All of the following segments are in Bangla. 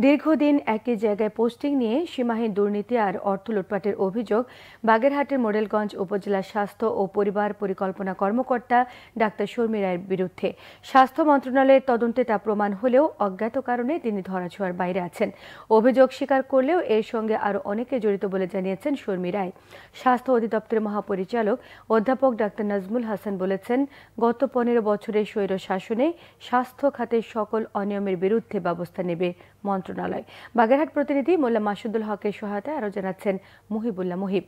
দীর্ঘদিন একই জায়গায় পোস্টিং নিয়ে সীমাহীন দুর্নীতি আর অর্থ লুটপাটের অভিযোগ বাগেরহাটের মোডেলগঞ্জ উপজেলা স্বাস্থ্য ও পরিবার পরিকল্পনা কর্মকর্তা ডাক্তার শর্মী রায়ের বিরুদ্ধে। স্বাস্থ্য মন্ত্রণালয়ের তদন্তে তা প্রমাণ হলেও অজ্ঞাত কারণে তিনি ধরাছোঁয়ার বাইরে আছেন। অভিযোগ স্বীকার করলেও এর সঙ্গে আরও অনেকে জড়িত বলে জানিয়েছেন শর্মী রায়। স্বাস্থ্য অধিদপ্তরের মহাপরিচালক অধ্যাপক ডাক্তার নাজমুল হাসান বলেছেন, গত 15 বছরের স্বৈর শাসনে স্বাস্থ্য খাতের সকল অনিয়মের বিরুদ্ধে ব্যবস্থা নেবে মন্ত্রণালয়। বাগেরহাট প্রতিনিধি মোল্লা মাসুদুল হকের সহায়তায় আরও জানাচ্ছেন মুহিবুল্লাহ মুহিব।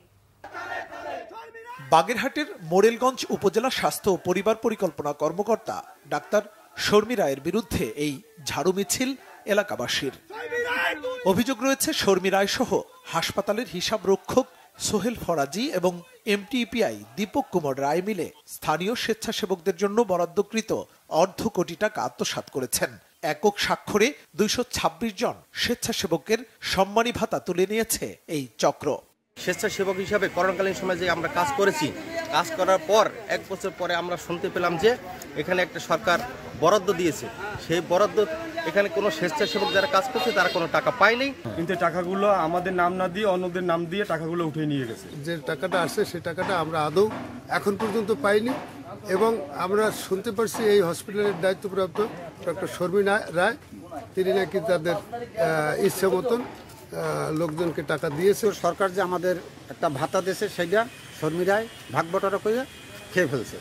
বাগেরহাটের মোড়েলগঞ্জ উপজেলা স্বাস্থ্য ও পরিবার পরিকল্পনা কর্মকর্তা ডাক্তার শর্মী রায়ের বিরুদ্ধে এই ঝাড়ু মিছিল এলাকাবাসীর। অভিযোগ রয়েছে শর্মী রায় সহ হাসপাতালের হিসাব রক্ষক সোহেল ফরাজি এবং এমটিপিআই দীপক কুমার রায় মিলে স্থানীয় স্বেচ্ছাসেবকদের জন্য বরাদ্দকৃত অর্ধ কোটি টাকা আত্মসাৎ করেছেন। একক স্বাক্ষরে 226 জন স্বেচ্ছাসেবকের সম্মানী ভাতা তুলে নিয়েছে এই চক্র। স্বেচ্ছাসেবক হিসাবে করোনাকালীন সময় যে আমরা কাজ করেছি, কাজ করার পর 1 বছর পরে আমরা শুনতে পেলাম যে এখানে একটা সরকার বরাদ্দ দিয়েছে। সেই বরাদ্দ এখানে কোনো স্বেচ্ছাসেবক যারা কাজ করছে তারা কোনো টাকা পায়নি, কিন্তু টাকাগুলো আমাদের নাম না দিয়ে অন্যদের নাম দিয়ে টাকাগুলো উঠে নিয়ে গেছে। যে টাকাটা আসছে সেই টাকাটা আমরা আদৌ এখন পর্যন্ত পাইনি এবং আমরা শুনতে পারছি এই হসপিটালের দায়িত্বপ্রাপ্ত ডক্টর শর্মী রায় তিনি নাকি তাদের ইচ্ছে মতন লোকজনকে টাকা দিয়েছে। সরকার যে আমাদের একটা ভাতা দিয়েছে সেটা শর্মী রায় ভাগ বটারা করে খেয়ে ফেলছে।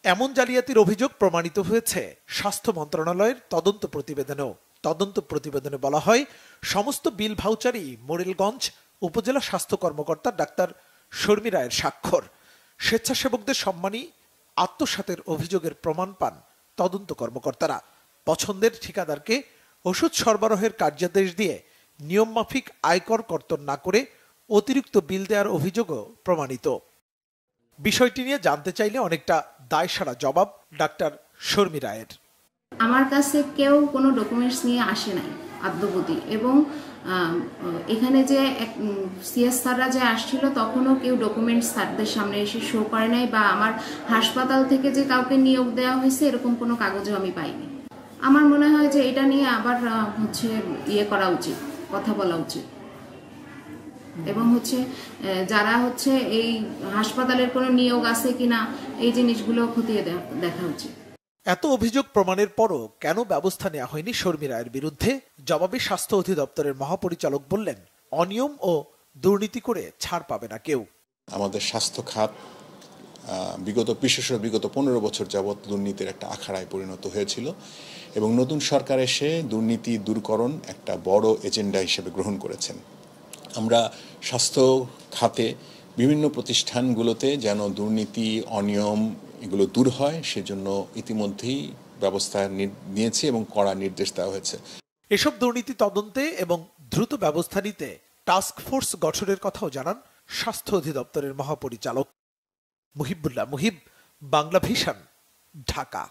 এমন জালিয়াতির অভিযোগ প্রমাণিত হয়েছে স্বাস্থ্য মন্ত্রণালয়ের তদন্ত প্রতিবেদনেও। তদন্ত প্রতিবেদনে বলা হয়, সমস্ত বিল ভাউচারই মোড়েলগঞ্জ উপজেলা স্বাস্থ্য কর্মকর্তা ডাক্তার শর্মী রায়ের স্বাক্ষর। স্বেচ্ছাসেবকদের সম্মানী আত্মসাতের অভিযোগের প্রমাণ পান তদন্ত কর্মকর্তারা। পছন্দের ঠিকাদারকে ওষুধ সরবরাহের কার্যাদেশ দিয়ে নিয়মমাফিক আয়কর কর্তন না করে অতিরিক্ত বিল দেওয়ার অভিযোগও প্রমাণিত। বিষয়টি নিয়ে জানতে চাইলে অনেকটা দায়সারা জবাব ডাক্তার শর্মী রায়ের। আমার কাছে কেউ কোনো ডকুমেন্টস নিয়ে আসে নাই আদ্যবধি, এবং এখানে যে সিএস স্যাররা যে আসছিল তখনও কেউ ডকুমেন্টস স্যারদের সামনে এসে শো করে নাই, বা আমার হাসপাতাল থেকে যে কাউকে নিয়োগ দেওয়া হয়েছে এরকম কোনো কাগজও আমি পাইনি। আমার মনে হয় যে এটা নিয়ে আবার করা উচিত, কথা বলা উচিত, এবং যারা এই হাসপাতালের কোনো নিয়োগ আছে কিনা এই জিনিসগুলো খতিয়ে দেখা উচিত। এত অভিযোগ প্রমাণের পরও কেন ব্যবস্থা নেওয়া হয়নি শর্মী রায়ের বিরুদ্ধে? জবাবে স্বাস্থ্য অধিদপ্তরের মহাপরিচালক বললেন, অনিয়ম ও দুর্নীতি করে ছাড় পাবে না কেউ। আমাদের স্বাস্থ্য খাত বিগত 15 বছর যাবৎ দুর্নীতির একটা আখাড়ায় পরিণত হয়েছিল এবং নতুন সরকার এসে দুর্নীতি দূরকরণ একটা বড় এজেন্ডা হিসেবে গ্রহণ করেছেন। আমরা স্বাস্থ্য খাতে বিভিন্ন প্রতিষ্ঠানগুলোতে যেন দুর্নীতি অনিয়ম এগুলো দূর হয় সেজন্য ইতিমধ্যেই ব্যবস্থা নিয়েছে এবং কড়া নির্দেশ দেওয়া হয়েছে। এসব দুর্নীতি তদন্তে এবং দ্রুত ব্যবস্থা নিতে টাস্ক ফোর্স গঠনের কথাও জানান স্বাস্থ্য অধিদপ্তরের মহাপরিচালক। মুহিবুল্লাহ মুহিব, বাংলা ভিশন, ঢাকা।